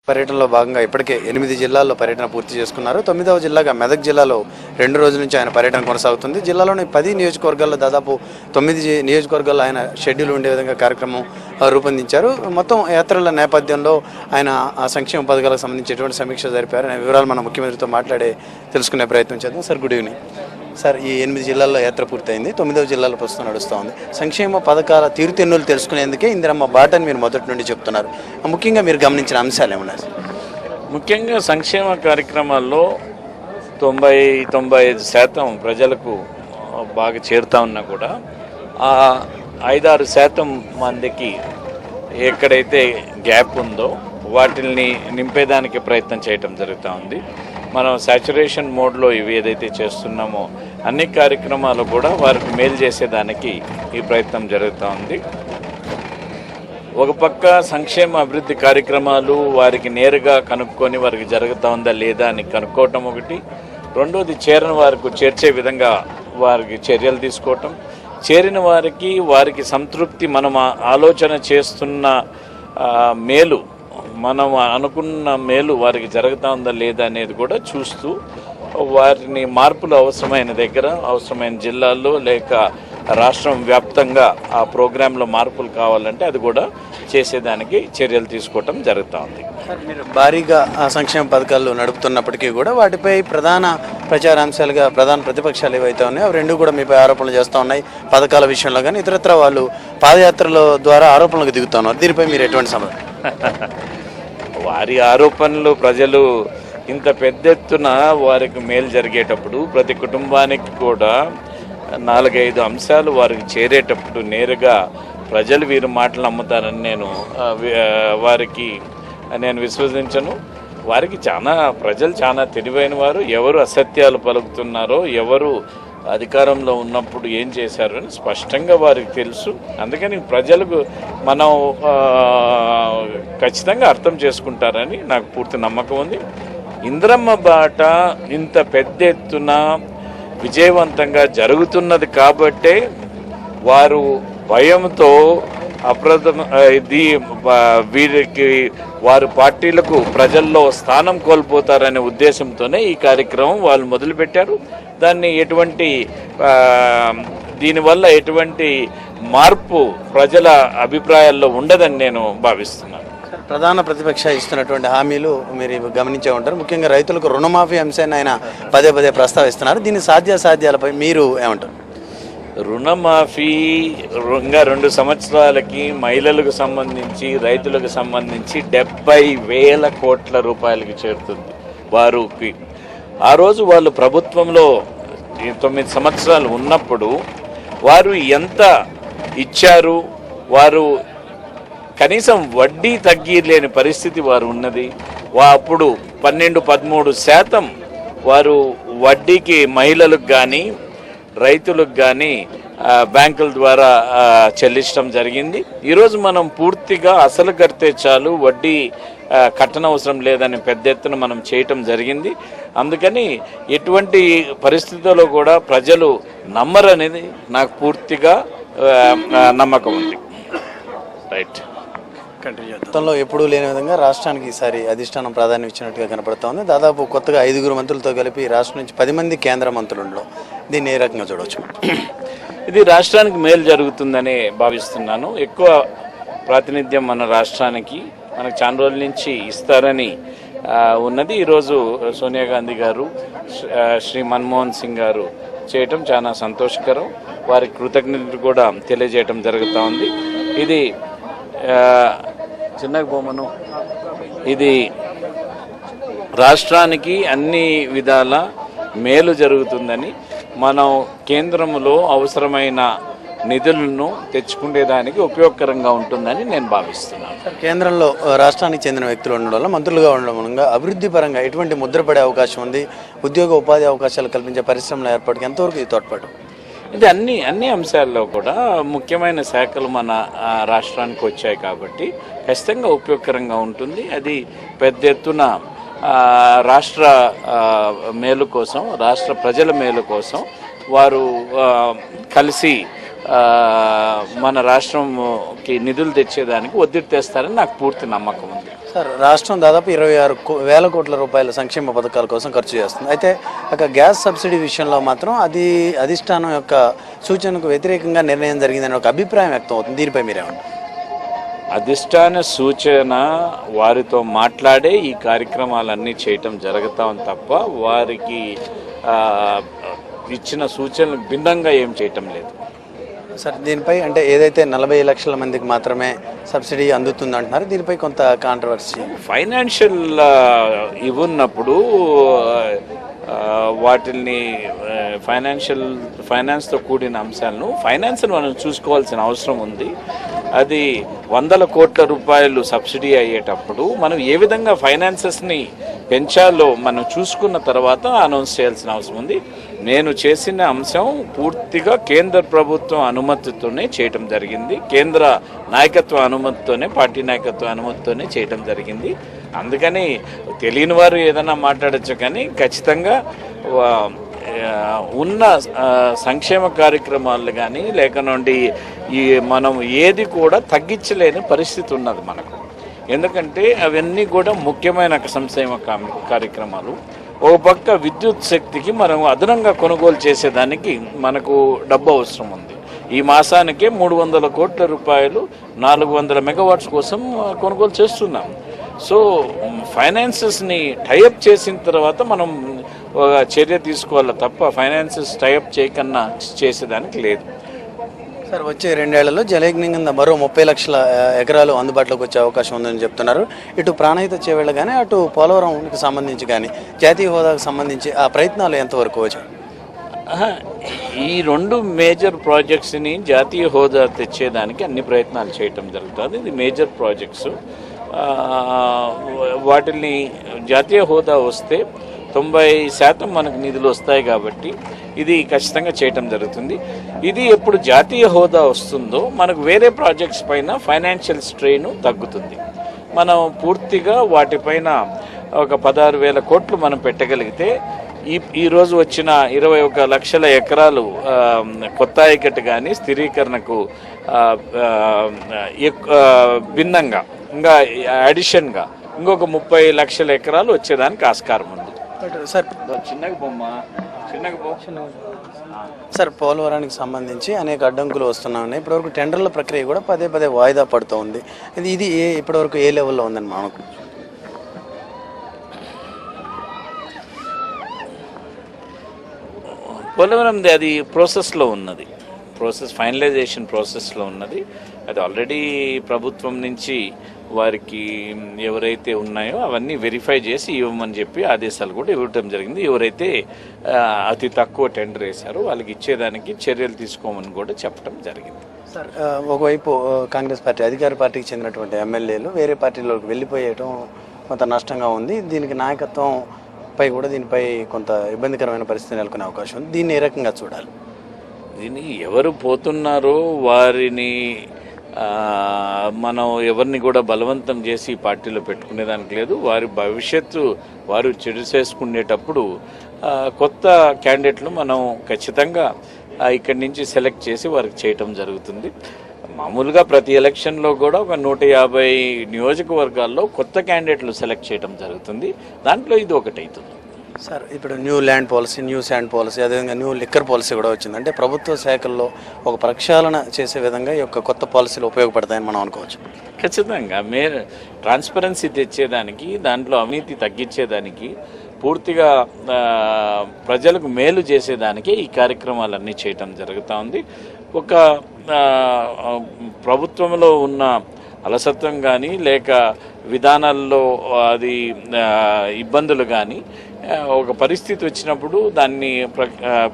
పర్యటనలో భాగంగా ఇప్పటికే 8 జిల్లాల్లో పర్యటన పూర్తి చేసుకున్నారు. 9వ జిల్లాగా మెదక్ జిల్లాలో 2 రోజుల నుంచి ఆయన పర్యటన కొనసాగుతుంది. జిల్లాలోని 10 నియోజకవర్గాల్లో దాదాపు 9 నియోజకవర్గాల్లో ఆయన షెడ్యూల్ ఉండే విధంగా కార్యక్రమం రూపొందించారు. మొత్తం యాత్రల నేపథ్యంలో ఆయన ఆ సంక్షేమ పథకాలకు సంబంధించి ఎటువంటి సమీక్ష జరిపారు అనే వివరాలు మన ముఖ్యమంత్రితో తెలుసుకునే ప్రయత్నం చేద్దాం. Sir, good evening. సార్, ఈ 8 జిల్లాల్లో యాత్ర పూర్తయింది. 9వ జిల్లాలో ప్రస్తుతం నడుస్తూ ఉంది. సంక్షేమ పథకాల తీరుతెన్నులు తెలుసుకునేందుకే ఇందిరమ్మ బాటని మీరు మొదటి నుండి చెప్తున్నారు. ముఖ్యంగా మీరు గమనించిన అంశాలు ఏమన్నారు? ముఖ్యంగా సంక్షేమ కార్యక్రమాల్లో 90-95% ప్రజలకు బాగా చేరుతా ఉన్నా కూడా ఆ 5-6% మందికి ఎక్కడైతే గ్యాప్ ఉందో వాటిని నింపేదానికి ప్రయత్నం చేయటం జరుగుతూ ఉంది. మనం సాచురేషన్ మోడ్లో ఇవి ఏదైతే చేస్తున్నామో అన్ని కార్యక్రమాలు కూడా వారికి మేలు చేసేదానికి ఈ ప్రయత్నం జరుగుతూ ఉంది. ఒక పక్క సంక్షేమ అభివృద్ధి కార్యక్రమాలు వారికి నేరుగా కనుక్కొని వారికి జరుగుతూ ఉందా లేదా అని కనుక్కోవటం ఒకటి. రెండోది చేరని వారికి చేర్చే విధంగా వారికి చర్యలు తీసుకోవటం, చేరిన వారికి సంతృప్తి, మనం ఆలోచన చేస్తున్న మేలు, మనం అనుకున్న మేలు వారికి జరుగుతూ ఉందా లేదా అనేది కూడా చూస్తూ వారిని మార్పులు అవసరమైన దగ్గర, అవసరమైన జిల్లాల్లో లేక రాష్ట్రం వ్యాప్తంగా ఆ ప్రోగ్రాంలో మార్పులు కావాలంటే అది కూడా చేసేదానికి చర్యలు తీసుకోవటం జరుగుతూ ఉంది. మీరు భారీగా సంక్షేమ పథకాలు నడుపుతున్నప్పటికీ కూడా వాటిపై ప్రధాన ప్రచారాంశాలుగా ప్రధాన ప్రతిపక్షాలు ఏవైతే ఉన్నాయో అవి రెండు కూడా మీపై ఆరోపణలు చేస్తూ ఉన్నాయి. పథకాల విషయంలో కానీ ఇతరత్ర వాళ్ళు పాదయాత్రల ద్వారా ఆరోపణలకు దిగుతున్నారు. దీనిపై మీరు ఎటువంటి సమాధానం? వారి ఆరోపణలు ప్రజలు ఇంత పెద్ద ఎత్తున వారికి మేలు జరిగేటప్పుడు ప్రతి కుటుంబానికి కూడా 4-5 అంశాలు వారికి చేరేటప్పుడు నేరుగా ప్రజలు వీరి మాటలు నమ్ముతారని నేను విశ్వసించను. వారికి ప్రజలు చాలా తెలివైన వారు. ఎవరు అసత్యాలు పలుకుతున్నారో, ఎవరు అధికారంలో ఉన్నప్పుడు ఏం చేశారు అని స్పష్టంగా వారికి తెలుసు. అందుకని ప్రజలకు మనం ఖచ్చితంగా అర్థం చేసుకుంటారని నాకు పూర్తి నమ్మకం ఉంది. ఇందిరమ్మ బాట ఇంత పెద్ద ఎత్తున విజయవంతంగా జరుగుతున్నది కాబట్టే వారు భయంతో వీరికి వారి పార్టీలకు ప్రజల్లో స్థానం కోల్పోతారనే ఉద్దేశంతోనే ఈ కార్యక్రమం వాళ్ళు మొదలుపెట్టారు. దీనివల్ల ఎటువంటి మార్పు ప్రజల అభిప్రాయాల్లో ఉండదని నేను భావిస్తున్నాను. ప్రధాన ప్రతిపక్ష ఇస్తున్నటువంటి హామీలు మీరు గమనించే ఉంటారు. ముఖ్యంగా రైతులకు రుణమాఫీ అంశాన్ని ఆయన పదే ప్రస్తావిస్తున్నారు. దీని సాధ్యాసాధ్యాలపై మీరు ఏమంటారు? రుణమాఫీ ఇంకా 2 సంవత్సరాలకి మహిళలకు సంబంధించి, రైతులకు సంబంధించి 70,000 కోట్ల రూపాయలకి చేరుతుంది. వారికి ఆ రోజు వాళ్ళు ప్రభుత్వంలో 9 సంవత్సరాలు ఉన్నప్పుడు వారు ఎంత ఇచ్చారు, వారు కనీసం వడ్డీ తగ్గిలేని పరిస్థితి వారు ఉన్నది. అప్పుడు 12-13% వారు వడ్డీకి మహిళలకు కానీ రైతులకు కానీ బ్యాంకుల ద్వారా చెల్లించడం జరిగింది. ఈరోజు మనం పూర్తిగా అసలు కడితే చాలు, వడ్డీ కట్టనవసరం లేదని పెద్ద ఎత్తున మనం చేయటం జరిగింది. అందుకని ఎటువంటి పరిస్థితుల్లో కూడా ప్రజలు నమ్మరనేది నాకు పూర్తిగా నమ్మకం ఉంది. రైట్, గతంలో ఎప్పుడూ లేని విధంగా రాష్ట్రానికి ఈసారి అధిష్టానం ప్రాధాన్యం ఇచ్చినట్టుగా కనపడుతోంది. దాదాపు కొత్తగా 5 మంత్రులతో కలిపి రాష్ట్రం నుంచి 10 మంది కేంద్ర మంత్రులు. దీన్ని ఏ రకంగా చూడవచ్చు? ఇది రాష్ట్రానికి మేలు జరుగుతుందని భావిస్తున్నాను. ఎక్కువ ప్రాతినిధ్యం మన రాష్ట్రానికి మనకు చాలా రోజుల నుంచి ఇస్తారని ఉన్నది. ఈరోజు సోనియా గాంధీ గారు, శ్రీ మన్మోహన్ సింగ్ గారు చేయటం చాలా సంతోషకరం. వారికి కృతజ్ఞతలు కూడా తెలియజేయటం జరుగుతూ ఉంది. ఇది ఇది రాష్ట్రానికి అన్ని విధాల మేలు జరుగుతుందని, మనం కేంద్రంలో అవసరమైన నిధులను తెచ్చుకునేదానికి ఉపయోగకరంగా ఉంటుందని నేను భావిస్తున్నాను. కేంద్రంలో రాష్ట్రానికి చెందిన వ్యక్తులు ఉండడం వల్ల, మంత్రులుగా ఉండడం వల్ల అభివృద్ధి పరంగా ఎటువంటి ముద్ర పడే అవకాశం ఉంది? ఉద్యోగ ఉపాధి అవకాశాలు కల్పించే పరిశ్రమల ఏర్పాటుకి ఎంతవరకు ఇది తోడ్పాటు? ఇది అన్ని అంశాల్లో కూడా ముఖ్యమైన శాఖలు మన రాష్ట్రానికి వచ్చాయి కాబట్టి ఖచ్చితంగా ఉపయోగకరంగా ఉంటుంది. అది పెద్ద ఎత్తున రాష్ట్ర మేలు కోసం, రాష్ట్ర ప్రజల మేలు కోసం వారు కలిసి మన రాష్ట్రంకి నిధులు తెచ్చేదానికి ఒత్తిడి తెస్తారని నాకు పూర్తి నమ్మకం ఉంది. సార్ రాష్ట్రం దాదాపు 26,000 కోట్ల రూపాయల సంక్షేమ పథకాల కోసం ఖర్చు చేస్తుంది. అయితే ఒక గ్యాస్ సబ్సిడీ విషయంలో మాత్రం అది అధిష్టానం యొక్క సూచనకు వ్యతిరేకంగా నిర్ణయం జరిగిందని ఒక అభిప్రాయం వ్యక్తం అవుతుంది. దీనిపై మీరేమంటారు? అధిష్టాన సూచన వారితో మాట్లాడే ఈ కార్యక్రమాలన్నీ చేయటం జరుగుతాం తప్ప వారికి ఇచ్చిన సూచనలకు భిన్నంగా ఏం చేయటం లేదు. సార్ దీనిపై అంటే ఏదైతే 40 లక్షల మందికి మాత్రమే సబ్సిడీ అందుతుంది అంటున్నారు, దీనిపై కొంత కాంట్రవర్సీ. ఫైనాన్షియల్ ఇవ్వన్నప్పుడు వాటిని ఫైనాన్స్తో కూడిన అంశాలను మనం చూసుకోవాల్సిన అవసరం ఉంది. అది 100 కోట్ల రూపాయలు సబ్సిడీ అయ్యేటప్పుడు మనం ఏ విధంగా ఫైనాన్సెస్ని పెంచాలో మనం చూసుకున్న తర్వాత అనౌన్స్ చేయాల్సిన అవసరం ఉంది. నేను చేసిన అంశం పూర్తిగా కేంద్ర ప్రభుత్వం అనుమతితోనే చేయటం జరిగింది. కేంద్ర నాయకత్వ అనుమతితోనే, పార్టీ నాయకత్వ అనుమతితోనే చేయటం జరిగింది. అందుకని తెలియని వారు ఏదైనా మాట్లాడచ్చు, కానీ ఖచ్చితంగా ఉన్న సంక్షేమ కార్యక్రమాలు కానీ లేకనుండి మనం ఏది కూడా తగ్గించలేని పరిస్థితి ఉన్నది మనకు. ఎందుకంటే అవన్నీ కూడా ముఖ్యమైన సంక్షేమ కార్యక్రమాలు. ఒక పక్క విద్యుత్ శక్తికి మనం అదనంగా కొనుగోలు చేసేదానికి మనకు డబ్బు అవసరం ఉంది. ఈ మాసానికే 300 కోట్ల రూపాయలు 400 మెగావాట్స్ కోసం కొనుగోలు చేస్తున్నాం. సో ఫైనాన్సెస్ని టైఅప్ చేసిన తర్వాత మనం చర్య తీసుకోవాలి తప్ప ఫైనాన్సెస్ టైఅప్ చేయకన్నా చేసేదానికి లేదు. సార్ వచ్చే 2 ఏళ్లలో జలయజ్ఞం కింద మరో 30 లక్షల ఎకరాలు అందుబాటులోకి వచ్చే అవకాశం ఉందని చెప్తున్నారు. ఇటు ప్రాణహిత చేవేళ్ల కానీ అటు పోలవరంకి సంబంధించి కానీ జాతీయ హోదాకు సంబంధించి ఆ ప్రయత్నాలు ఎంతవరకు వచ్చాయి? ఈ 2 మేజర్ ప్రాజెక్ట్స్ని జాతీయ హోదా తెచ్చేదానికి అన్ని ప్రయత్నాలు చేయటం జరుగుతుంది. ఇది మేజర్ ప్రాజెక్ట్స్. వాటిని జాతీయ హోదా వస్తే 90% మనకు నిధులు వస్తాయి కాబట్టి ఇది ఖచ్చితంగా చేయటం జరుగుతుంది. ఇది ఎప్పుడు జాతీయ హోదా వస్తుందో మనకు వేరే ప్రాజెక్ట్స్ పైన ఫైనాన్షియల్ స్ట్రెయిన్ తగ్గుతుంది. మనం పూర్తిగా వాటిపైన ఒక 16,000 కోట్లు మనం పెట్టగలిగితే ఈరోజు వచ్చిన 21 లక్షల ఎకరాలు కొత్త ఆయకట్టు కానీ స్థిరీకరణకు భిన్నంగా ఇంకా అడిషన్గా ఇంకొక 30 లక్షల ఎకరాలు వచ్చేదానికి ఆస్కారం ఉంది. సార్ చిన్నగా సార్ పోలవరానికి సంబంధించి అనేక అడ్డంకులు వస్తున్నాయి. ఇప్పటివరకు టెండర్ల ప్రక్రియ కూడా పదే వాయిదా పడుతూ ఉంది. ఇది ఇప్పటివరకు ఏ లెవెల్లో ఉందని మనకు? పోలవరం అది ప్రాసెస్లో ఉన్నది, ఫైనలైజేషన్ ప్రాసెస్లో ఉన్నది. అది ఆల్రెడీ ప్రభుత్వం నుంచి వారికి ఎవరైతే ఉన్నాయో అవన్నీ వెరిఫై చేసి ఇవ్వమని చెప్పి ఆదేశాలు కూడా ఇవ్వటం జరిగింది. ఎవరైతే అతి తక్కువ టెండర్ వేశారో వాళ్ళకి ఇచ్చేదానికి చర్యలు తీసుకోమని కూడా చెప్పడం జరిగింది. సార్ ఒకవైపు కాంగ్రెస్ పార్టీ అధికార పార్టీకి చెందినటువంటి ఎమ్మెల్యేలు వేరే పార్టీలోకి వెళ్ళిపోయటం కొంత నష్టంగా ఉంది. దీనికి నాయకత్వం పై కూడా దీనిపై కొంత ఇబ్బందికరమైన పరిస్థితి నెలకొనే అవకాశం ఉంది. దీన్ని ఏ రకంగా చూడాలి? దీన్ని ఎవరు పోతున్నారో వారిని మనం ఎవరిని కూడా బలవంతం చేసి పార్టీలో పెట్టుకునేదానికి లేదు. వారి భవిష్యత్తు వారు చెడు చేసుకునేటప్పుడు కొత్త క్యాండిడేట్లు మనం ఖచ్చితంగా ఇక్కడి నుంచి సెలెక్ట్ చేసి వారికి చేయటం జరుగుతుంది. మామూలుగా ప్రతి ఎలక్షన్లో కూడా ఒక 150 నియోజకవర్గాల్లో కొత్త క్యాండిడేట్లు సెలెక్ట్ చేయడం జరుగుతుంది. దాంట్లో ఇది ఒకటి అవుతుంది. సార్ ఇప్పుడు new land policy, new sand policy, అదేవిధంగా న్యూ లిక్కర్ పాలసీ కూడా వచ్చింది. అంటే ప్రభుత్వ శాఖల్లో ఒక ప్రక్షాళన చేసే విధంగా ఈ యొక్క కొత్త పాలసీలు ఉపయోగపడతాయని మనం అనుకోవచ్చు. ఖచ్చితంగా ట్రాన్స్పరెన్సీ తెచ్చేదానికి, దాంట్లో అవినీతి తగ్గించేదానికి, పూర్తిగా ప్రజలకు మేలు చేసేదానికే ఈ కార్యక్రమాలన్నీ చేయటం జరుగుతూ ఉంది. ఒక ప్రభుత్వంలో ఉన్న అలసత్వం కానీ లేక విధానాల్లో అది ఇబ్బందులు కానీ ఒక పరిస్థితి వచ్చినప్పుడు దాన్ని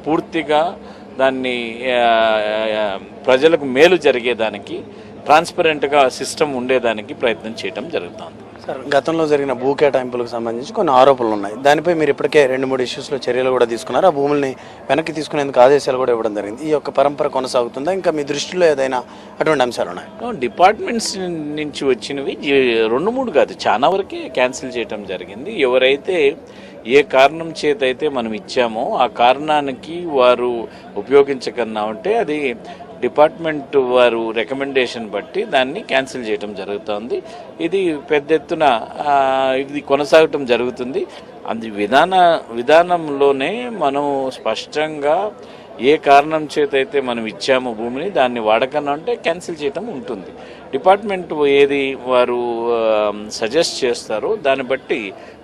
పూర్తిగా ప్రజలకు మేలు జరిగేదానికి ట్రాన్స్పరెంట్గా సిస్టమ్ ఉండేదానికి ప్రయత్నం చేయడం జరుగుతుంది. సార్ గతంలో జరిగిన భూ కేటాయింపులకు సంబంధించి కొన్ని ఆరోపణలు ఉన్నాయి. దానిపై మీరు ఇప్పటికే 2-3 ఇష్యూస్లో చర్యలు కూడా తీసుకున్నారు. ఆ భూముల్ని వెనక్కి తీసుకునేందుకు ఆదేశాలు కూడా ఇవ్వడం జరిగింది. ఈ యొక్క పరంపర కొనసాగుతుందా? ఇంకా మీ దృష్టిలో ఏదైనా అటువంటి అంశాలు ఉన్నాయి? డిపార్ట్మెంట్స్ నుంచి వచ్చినవి 2-3 కాదు, చాలా వరకే క్యాన్సిల్ చేయడం జరిగింది. ఎవరైతే ఏ కారణం చేతైతే మనం ఇచ్చామో ఆ కారణానికి వారు ఉపయోగించకన్నా ఉంటే అది డిపార్ట్మెంట్ వారు రికమెండేషన్ బట్టి దాన్ని క్యాన్సిల్ చేయడం జరుగుతుంది. ఇది పెద్ద ఎత్తున ఇది కొనసాగటం జరుగుతుంది. అది విధానంలోనే మనం స్పష్టంగా ఏ కారణం చేత అయితే మనం ఇచ్చామో భూమిని దాన్ని వాడకన్నా అంటే క్యాన్సిల్ చేయటం ఉంటుంది. డిపార్ట్మెంట్ ఏది వారు సజెస్ట్ చేస్తారో దాన్ని బట్టి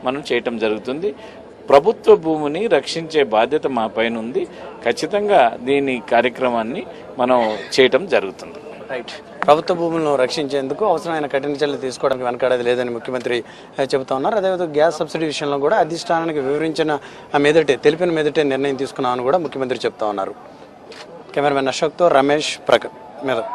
మనం చేయటం జరుగుతుంది. ప్రభుత్వ భూమిని రక్షించే బాధ్యత మా పైన ఉంది. ఖచ్చితంగా దీని కార్యక్రమాన్ని మనం చేయటం జరుగుతుంది. రైట్. ప్రభుత్వ భూములను రక్షించేందుకు అవసరమైన కఠిన చర్యలు తీసుకోవడానికి వెనకాడేది లేదని ముఖ్యమంత్రి చెబుతా ఉన్నారు. అదేవిధంగా గ్యాస్ సబ్సిడీ విషయంలో కూడా అధిష్టానానికి తెలిపిన మీదటే నిర్ణయం తీసుకున్నామని కూడా ముఖ్యమంత్రి చెప్తా ఉన్నారు. కెమెరామెన్ అశోక్తో రమేష్ మెదక్.